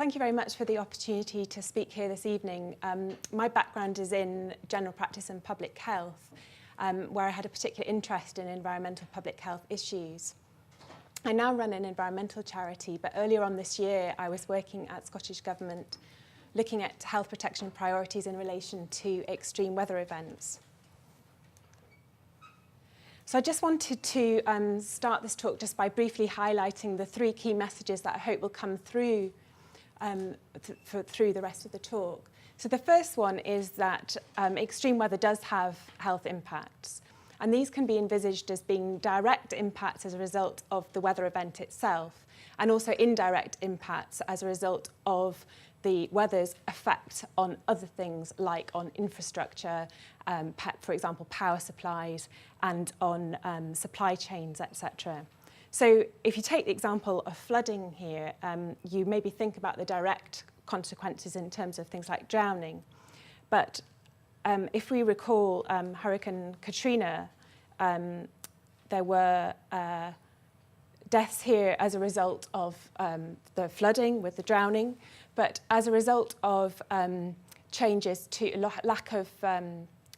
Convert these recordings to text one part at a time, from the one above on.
thank you very much for the opportunity to speak here this evening. My background is in general practice and public health, where I had a particular interest in environmental public health issues. I now run an environmental charity, but earlier on this year I was working at Scottish Government looking at health protection priorities in relation to extreme weather events. So I just wanted to start this talk just by briefly highlighting the three key messages that I hope will come through through the rest of the talk. So the first one is that extreme weather does have health impacts, and these can be envisaged as being direct impacts as a result of the weather event itself, and also indirect impacts as a result of the weather's effect on other things like on infrastructure, for example, power supplies, and on supply chains, etc. So if you take the example of flooding here, you maybe think about the direct consequences in terms of things like drowning. But if we recall Hurricane Katrina, there were deaths here as a result of the flooding with the drowning, but as a result of changes to lack of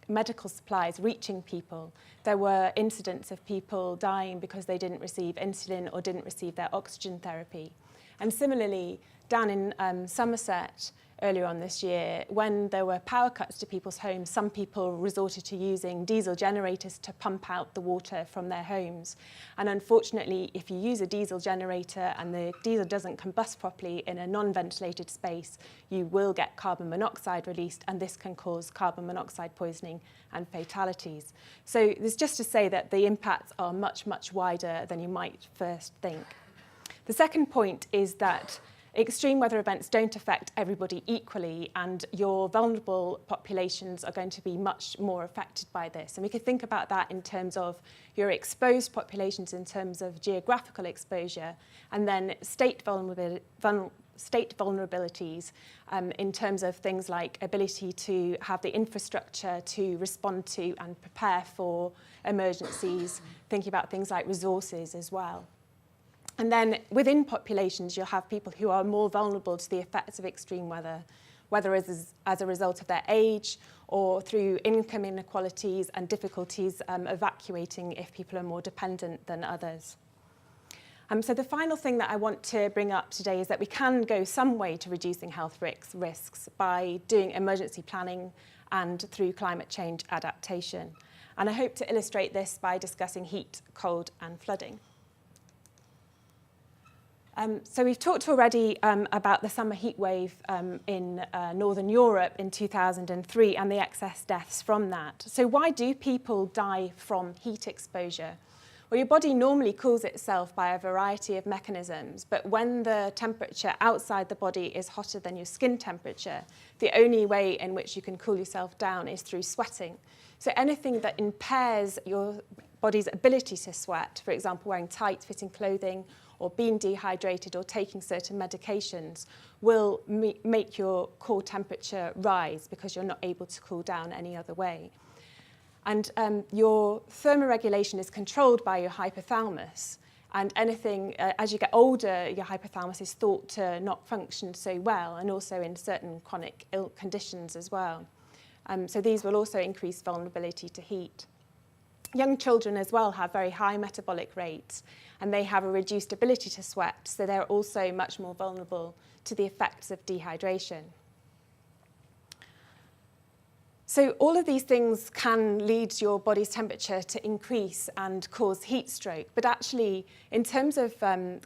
medical supplies reaching people, there were incidents of people dying because they didn't receive insulin or didn't receive their oxygen therapy. And similarly, down in Somerset earlier on this year, when there were power cuts to people's homes, some people resorted to using diesel generators to pump out the water from their homes. And unfortunately, if you use a diesel generator and the diesel doesn't combust properly in a non-ventilated space, you will get carbon monoxide released, and this can cause carbon monoxide poisoning and fatalities. So there's just to say that the impacts are much, much wider than you might first think. The second point is that extreme weather events don't affect everybody equally, and your vulnerable populations are going to be much more affected by this. And we could think about that in terms of your exposed populations in terms of geographical exposure, and then state vulnerabilities in terms of things like ability to have the infrastructure to respond to and prepare for emergencies, thinking about things like resources as well. And then within populations, you'll have people who are more vulnerable to the effects of extreme weather, whether as a result of their age or through income inequalities and difficulties evacuating if people are more dependent than others. So the final thing that I want to bring up today is that we can go some way to reducing health risks by doing emergency planning and through climate change adaptation. And I hope to illustrate this by discussing heat, cold, and flooding. So we've talked already about the summer heat wave in Northern Europe in 2003 and the excess deaths from that. So why do people die from heat exposure? Well, your body normally cools itself by a variety of mechanisms, but when the temperature outside the body is hotter than your skin temperature, the only way in which you can cool yourself down is through sweating. So anything that impairs your body's ability to sweat, for example, wearing tight-fitting clothing or being dehydrated or taking certain medications, will make your core temperature rise because you're not able to cool down any other way. And your thermoregulation is controlled by your hypothalamus. And anything, as you get older, your hypothalamus is thought to not function so well, and also in certain chronic ill conditions as well. So these will also increase vulnerability to heat. Young children as well have very high metabolic rates, and they have a reduced ability to sweat, so they're also much more vulnerable to the effects of dehydration. So all of these things can lead your body's temperature to increase and cause heat stroke, but actually in terms of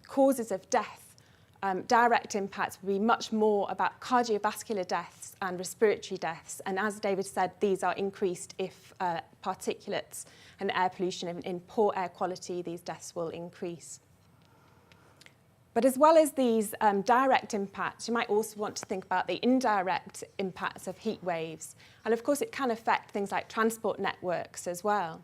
causes of death, direct impacts will be much more about cardiovascular deaths and respiratory deaths, and as David said, these are increased if particulates and air pollution in poor air quality, these deaths will increase. But as well as these direct impacts, you might also want to think about the indirect impacts of heat waves. And of course, it can affect things like transport networks as well.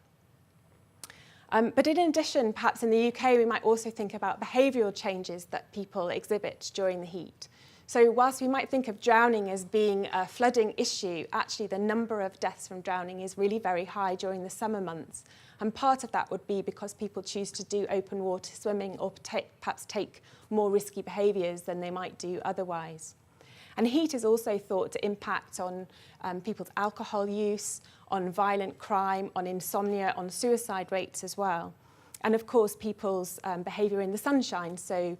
But in addition, perhaps in the UK, we might also think about behavioural changes that people exhibit during the heat. So whilst we might think of drowning as being a flooding issue, actually the number of deaths from drowning is really very high during the summer months. And part of that would be because people choose to do open water swimming or perhaps take more risky behaviours than they might do otherwise. And heat is also thought to impact on people's alcohol use, on violent crime, on insomnia, on suicide rates as well. And of course, people's behaviour in the sunshine. So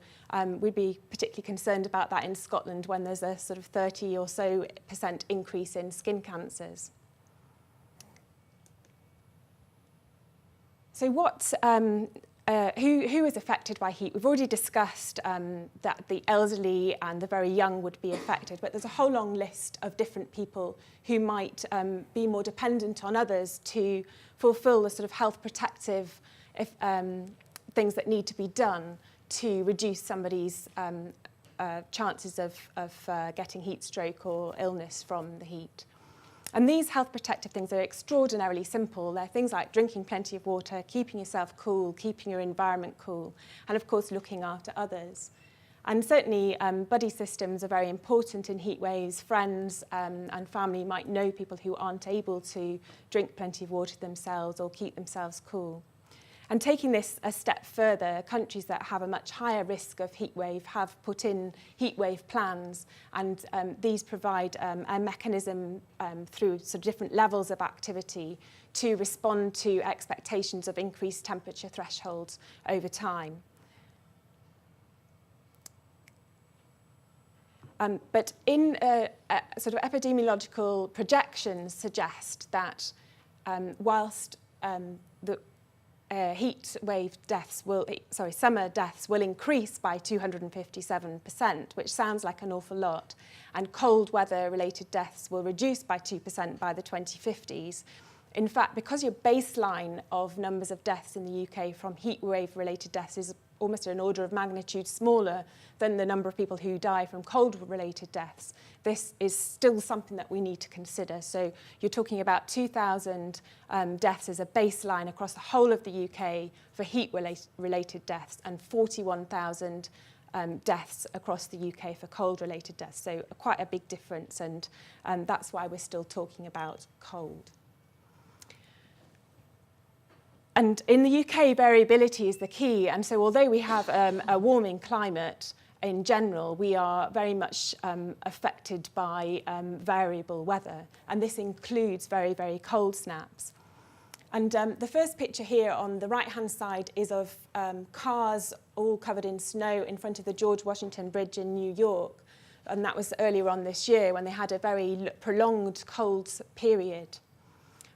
we'd be particularly concerned about that in Scotland when there's a sort of 30% or so increase in skin cancers. So who is affected by heat? We've already discussed that the elderly and the very young would be affected, but there's a whole long list of different people who might be more dependent on others to fulfil the sort of health protective things that need to be done to reduce somebody's chances of getting heat stroke or illness from the heat. And these health protective things are extraordinarily simple. They're things like drinking plenty of water, keeping yourself cool, keeping your environment cool, and of course looking after others. And certainly buddy systems are very important in heat waves. Friends and family might know people who aren't able to drink plenty of water themselves or keep themselves cool. And taking this a step further, countries that have a much higher risk of heatwave have put in heatwave plans, and these provide a mechanism through sort of different levels of activity to respond to expectations of increased temperature thresholds over time. But in sort of epidemiological projections suggest that whilst the heat wave deaths summer deaths will increase by 257%, which sounds like an awful lot, and cold weather related deaths will reduce by 2% by the 2050s. In fact, because your baseline of numbers of deaths in the UK from heat wave related deaths is almost an order of magnitude smaller than the number of people who die from cold related deaths, this is still something that we need to consider. So you're talking about 2,000 deaths as a baseline across the whole of the UK for heat related deaths, and 41,000 deaths across the UK for cold related deaths. So quite a big difference, and that's why we're still talking about cold. And in the UK, variability is the key. And so although we have a warming climate in general, we are very much affected by variable weather. And this includes very, very cold snaps. And the first picture here on the right-hand side is of cars all covered in snow in front of the George Washington Bridge in New York. And that was earlier on this year when they had a very prolonged cold period.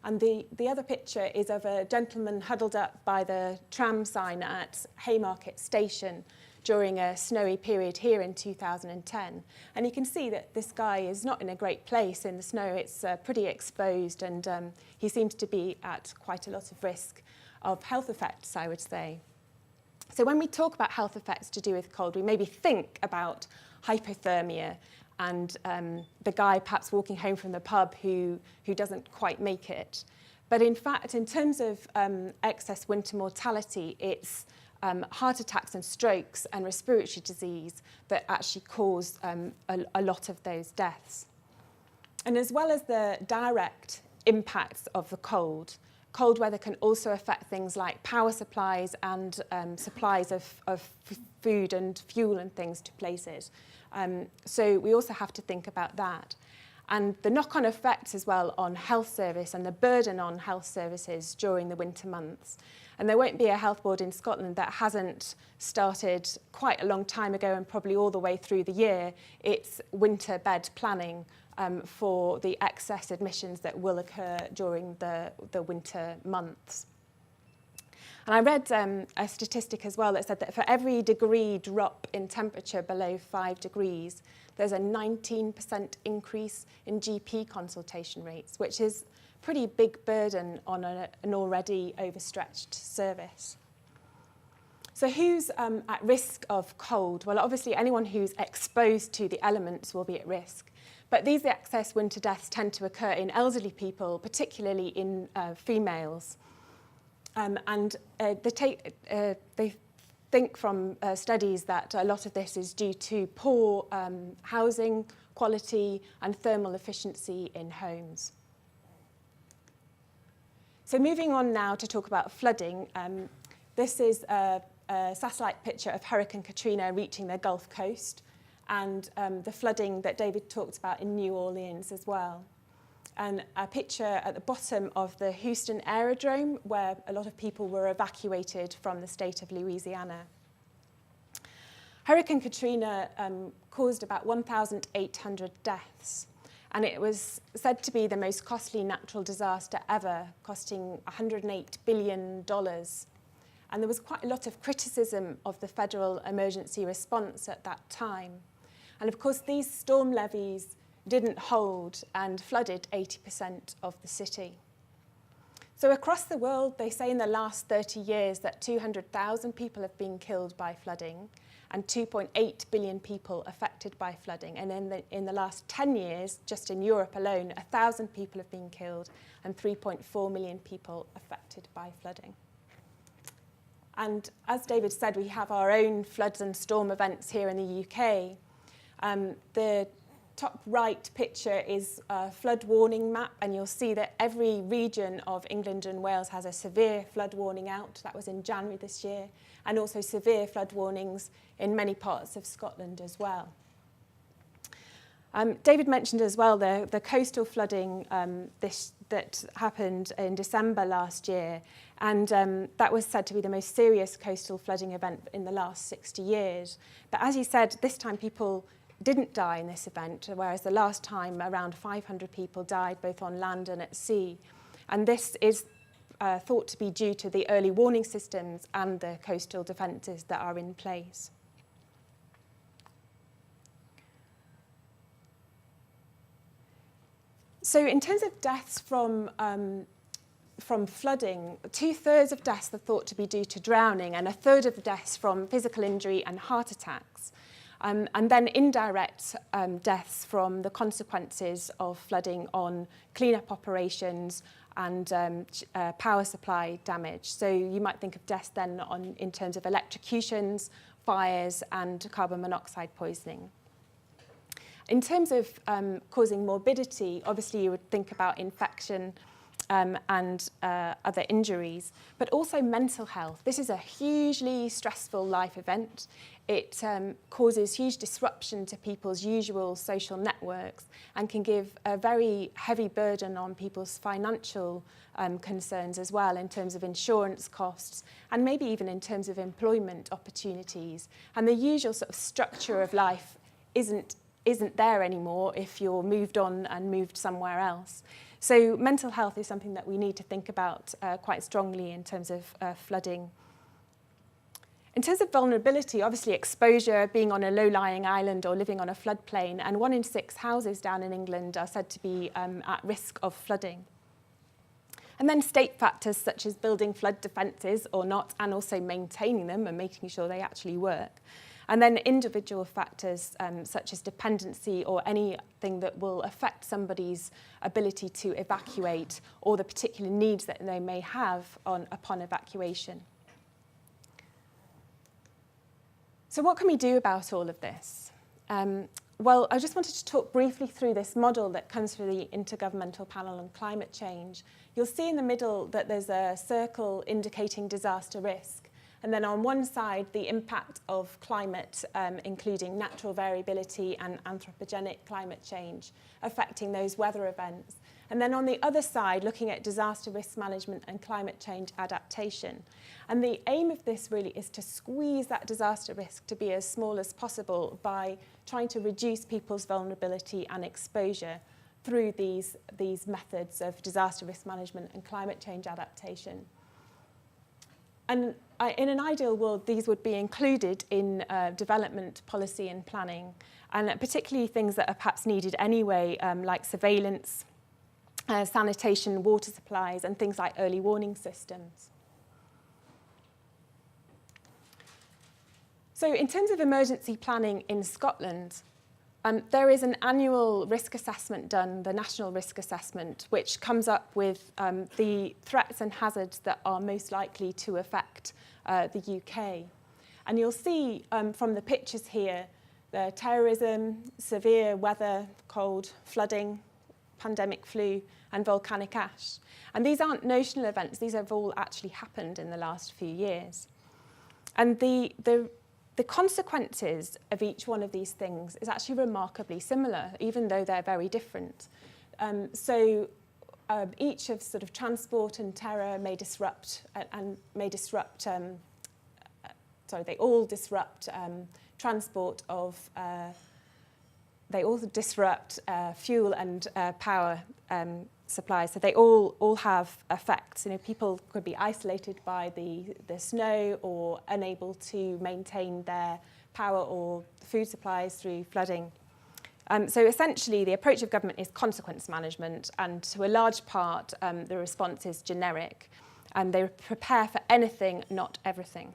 And the other picture is of a gentleman huddled up by the tram sign at Haymarket Station during a snowy period here in 2010. And you can see that this guy is not in a great place in the snow. It's pretty exposed, and he seems to be at quite a lot of risk of health effects, I would say. So when we talk about health effects to do with cold, we maybe think about hypothermia and the guy perhaps walking home from the pub who doesn't quite make it. But in fact, in terms of excess winter mortality, it's heart attacks and strokes and respiratory disease that actually cause a lot of those deaths. And as well as the direct impacts of the cold weather can also affect things like power supplies and supplies of food and fuel and things to places. So we also have to think about that. And the knock-on effects as well on health service and the burden on health services during the winter months. And there won't be a health board in Scotland that hasn't started quite a long time ago and probably all the way through the year its winter bed planning for the excess admissions that will occur during the winter months. And I read a statistic as well that said that for every degree drop in temperature below 5 degrees, there's a 19% increase in GP consultation rates, which is a pretty big burden on an already overstretched service. So who's at risk of cold? Well, obviously anyone who's exposed to the elements will be at risk. But these excess winter deaths tend to occur in elderly people, particularly in females. And they think from studies that a lot of this is due to poor housing quality and thermal efficiency in homes. So moving on now to talk about flooding, this is a satellite picture of Hurricane Katrina reaching the Gulf Coast and the flooding that David talked about in New Orleans as well. And a picture at the bottom of the Houston aerodrome where a lot of people were evacuated from the state of Louisiana. Hurricane Katrina caused about 1,800 deaths, and it was said to be the most costly natural disaster ever, costing $108 billion. And there was quite a lot of criticism of the federal emergency response at that time. And of course, these storm levees didn't hold and flooded 80% of the city. So across the world, they say in the last 30 years that 200,000 people have been killed by flooding and 2.8 billion people affected by flooding. And in the last 10 years, just in Europe alone, 1,000 people have been killed and 3.4 million people affected by flooding. And as David said, we have our own floods and storm events here in the UK. The top right picture is a flood warning map, and you'll see that every region of England and Wales has a severe flood warning out. That was in January this year, and also severe flood warnings in many parts of Scotland as well. David mentioned as well the coastal flooding that happened in December last year, and that was said to be the most serious coastal flooding event in the last 60 years. But as he said, this time people didn't die in this event, whereas the last time around 500 people died both on land and at sea. And this is thought to be due to the early warning systems and the coastal defences that are in place. So in terms of deaths from flooding, 2/3 of deaths are thought to be due to drowning and 1/3 of the deaths from physical injury and heart attacks. And then indirect deaths from the consequences of flooding on cleanup operations and power supply damage. So you might think of deaths then in terms of electrocutions, fires, and carbon monoxide poisoning. In terms of causing morbidity, obviously you would think about infection and other injuries, but also mental health. This is a hugely stressful life event. It causes huge disruption to people's usual social networks and can give a very heavy burden on people's financial concerns as well, in terms of insurance costs and maybe even in terms of employment opportunities. And the usual sort of structure of life isn't there anymore if you're moved on and moved somewhere else. So mental health is something that we need to think about quite strongly in terms of flooding. In terms of vulnerability, obviously exposure, being on a low-lying island or living on a floodplain, and 1 in 6 houses down in England are said to be at risk of flooding. And then state factors such as building flood defences or not, and also maintaining them and making sure they actually work. And then individual factors such as dependency or anything that will affect somebody's ability to evacuate or the particular needs that they may have upon evacuation. So what can we do about all of this? Well, I just wanted to talk briefly through this model that comes from the Intergovernmental Panel on Climate Change. You'll see in the middle that there's a circle indicating disaster risk. And then on one side, the impact of climate, including natural variability and anthropogenic climate change, affecting those weather events. And then on the other side, looking at disaster risk management and climate change adaptation. And the aim of this really is to squeeze that disaster risk to be as small as possible by trying to reduce people's vulnerability and exposure through these methods of disaster risk management and climate change adaptation. And in an ideal world, these would be included in development policy and planning, and particularly things that are perhaps needed anyway, like surveillance, sanitation, water supplies, and things like early warning systems. So in terms of emergency planning in Scotland, there is an annual risk assessment done, the National Risk Assessment, which comes up with the threats and hazards that are most likely to affect the UK. And you'll see from the pictures here, the terrorism, severe weather, cold, flooding, pandemic flu, and volcanic ash. And these aren't notional events, these have all actually happened in the last few years. And the consequences of each one of these things is actually remarkably similar, even though they're very different. Each of sort of transport and terror may disrupt they all disrupt transport of, they all disrupt fuel and power supplies. So they all have effects. You know, people could be isolated by the snow or unable to maintain their power or food supplies through flooding. So essentially, the approach of government is consequence management, and to a large part, the response is generic, and they prepare for anything, not everything.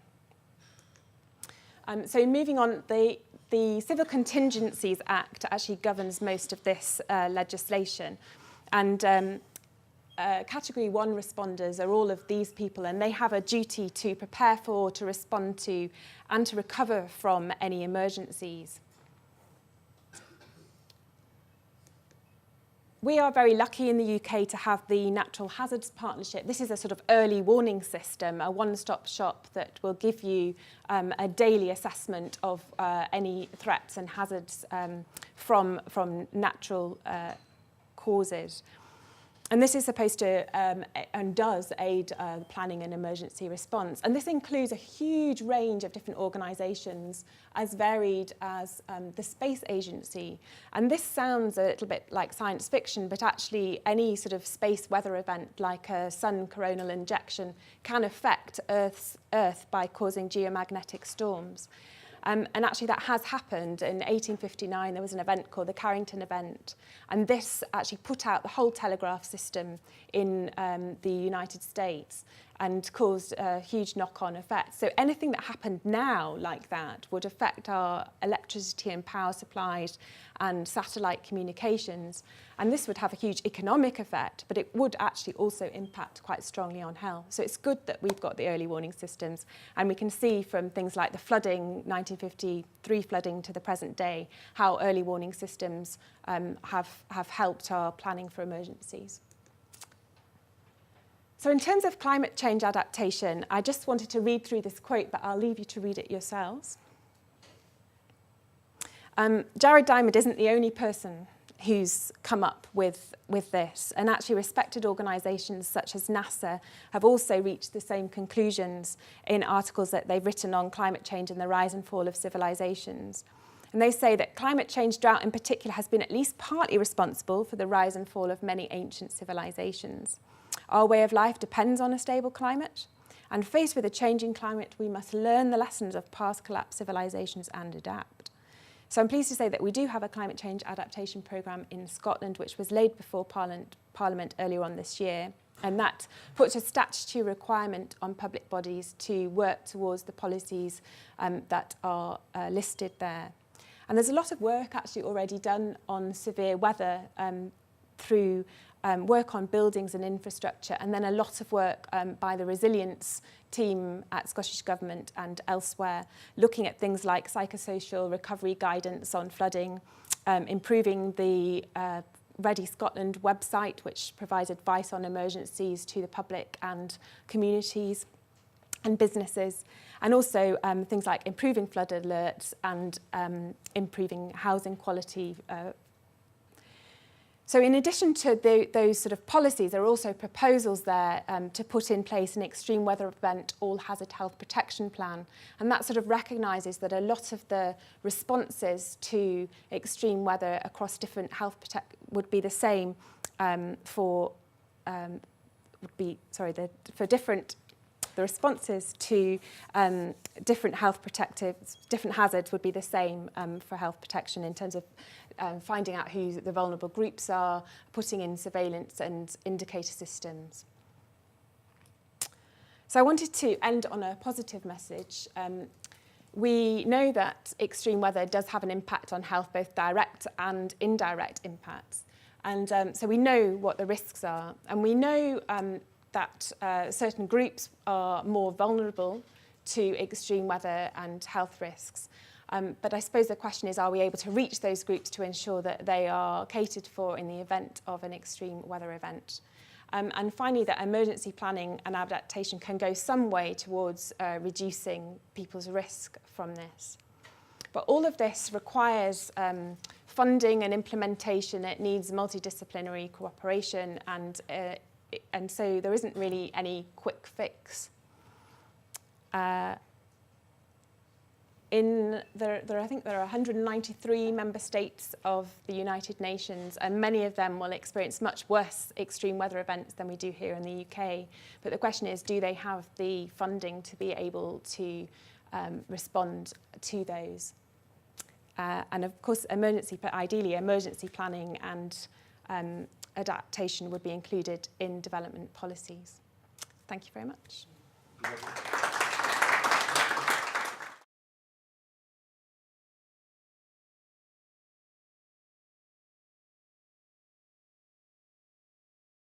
So moving on, the Civil Contingencies Act actually governs most of this legislation, and Category 1 responders are all of these people, and they have a duty to prepare for, to respond to, and to recover from any emergencies. We are very lucky in the UK to have the Natural Hazards Partnership. This is a sort of early warning system, a one-stop shop that will give you a daily assessment of any threats and hazards from natural causes. And this is supposed to and does aid planning and emergency response. And this includes a huge range of different organisations, as varied as the Space Agency. And this sounds a little bit like science fiction, but actually any sort of space weather event like a sun coronal injection can affect Earth by causing geomagnetic storms. And actually that has happened. In 1859, there was an event called the Carrington event. And this actually put out the whole telegraph system in the United States and caused a huge knock-on effect. So anything that happened now like that would affect our electricity and power supplies and satellite communications. And this would have a huge economic effect, but it would actually also impact quite strongly on health. So it's good that we've got the early warning systems. And we can see from things like the flooding, 1953 flooding to the present day, how early warning systems have helped our planning for emergencies. So in terms of climate change adaptation, I just wanted to read through this quote, but I'll leave you to read it yourselves. Jared Diamond isn't the only person who's come up with this, and actually respected organisations such as NASA have also reached the same conclusions in articles that they've written on climate change and the rise and fall of civilisations. And they say that climate change, drought in particular, has been at least partly responsible for the rise and fall of many ancient civilisations. Our way of life depends on a stable climate, and faced with a changing climate, we must learn the lessons of past collapsed civilisations and adapt. So I'm pleased to say that we do have a climate change adaptation programme in Scotland, which was laid before Parliament earlier on this year, and that puts a statutory requirement on public bodies to work towards the policies that are listed there. And there's a lot of work actually already done on severe weather through work on buildings and infrastructure, and then a lot of work by the resilience team at Scottish Government and elsewhere, looking at things like psychosocial recovery guidance on flooding, improving the Ready Scotland website, which provides advice on emergencies to the public and communities and businesses, and also things like improving flood alerts and improving housing quality. So in addition to those sort of policies, there are also proposals there to put in place an extreme weather event all-hazard health protection plan. And that sort of recognises that a lot of the responses to extreme weather across different health would be the same the responses to different different hazards would be the same for health protection in terms of finding out who the vulnerable groups are, putting in surveillance and indicator systems. So I wanted to end on a positive message. We know that extreme weather does have an impact on health, both direct and indirect impacts. And so we know what the risks are, and we know that certain groups are more vulnerable to extreme weather and health risks. But I suppose the question is, are we able to reach those groups to ensure that they are catered for in the event of an extreme weather event? And finally, that emergency planning and adaptation can go some way towards reducing people's risk from this. But all of this requires funding and implementation. It needs multidisciplinary cooperation, and so there isn't really any quick fix. I think there are 193 member states of the United Nations, and many of them will experience much worse extreme weather events than we do here in the UK. But the question is, do they have the funding to be able to respond to those? And of course, ideally, emergency planning and adaptation would be included in development policies. Thank you very much.